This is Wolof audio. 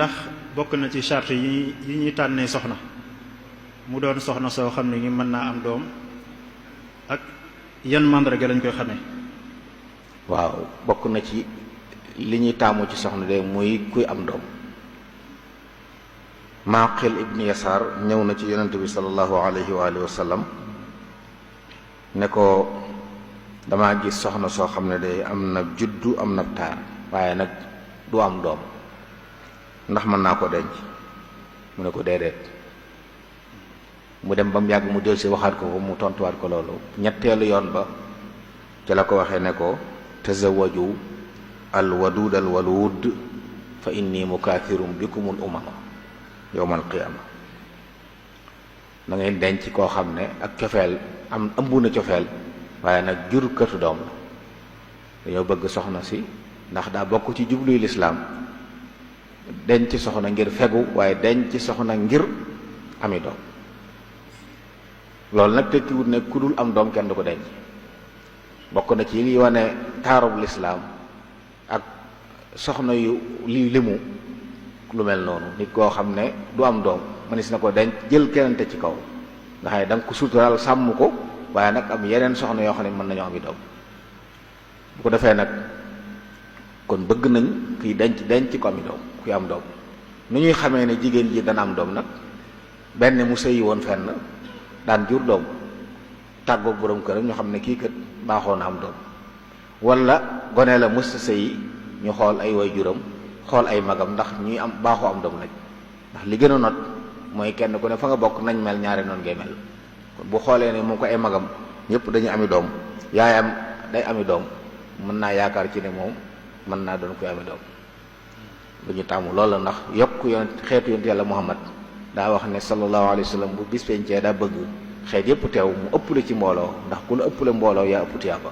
ndax bokk na ci charte yi ñuy tànnee soxna mu doon soxna soo xam ne ngi mën naa am doom ak yan màndarga lañ koy xamee. waaw bokk na ci li ñuy taamu ci soxna de muy kuy am doom. Maqil ibn Yasaar ñëw na ci yonent bi sallallahu alayhi wa alihi wa sallam ne ko damaa gis soxna soo xam ne de am na juddu am na taar waaye nag du am doom ndax mën naa ko denc mu ne ko déedéet. mu dem ba mu yàgg mu del si waxaat ko mu tontuwaat ko loolu ñetteelu yoon ba ci la ko waxee ne ko tazawwaju al wadud al walud fa inni mukathirum bikumul umama yowmal qiyaama na ngeen denc koo xam ne ak cofeel am ëmb na cofeel waaye nag jur këtu doom la. dañoo bëgg soxna si ndax daa bokk ci jubluy lislaam denc soxna ngir fegu waaye denc soxna ngir ami doom. loolu nag tekkiwut ne ku dul am doom kenn du ko denc. bokk na ci li wane taarub lislaam ak soxna yu li limu lu mel noonu nit koo xam ne du am doom mënees na ko denc jël kenante ci kaw nga xam ne da nga ko suturaal sàmm ko waaye nag am yeneen soxna yoo xam ne mën nañoo am i doom. bu ko defee nag kon bëgg nañ kuy denc ko am i doom kuy am doom. nu ñuy xamee ne jigéen ji dana am doom nag benn mu sëyi woon fenn daan jur doom tàggoog borom këram ñu xam ne kii kat baaxoo na am doom, wala gone la mës sëyi ñu xool ay way juram xool ay magam ndax ñuy am baaxoo am doom lañ. ndax li gën a not mooy kenn ku ne fa nga bokk nañ mel ñaari noonu ngay mel. kon bu xoolee ne moom ko ay magam ñëpp dañu ami doom yaayam day ami doom mën naa yaakaar ci ne moom mën naa doon koy ami doom. lu ñu tàmm loolu la ndax yokk xeetu yonent yàlla Muhammad daa wax ne sallallahu alayhi wa sallam bu bis pencee daa bëgg xeet yëpp teew mu ëpp la ci mbooloo ndax ku la ëpp la mbooloo yaa ëpp tiyaaba.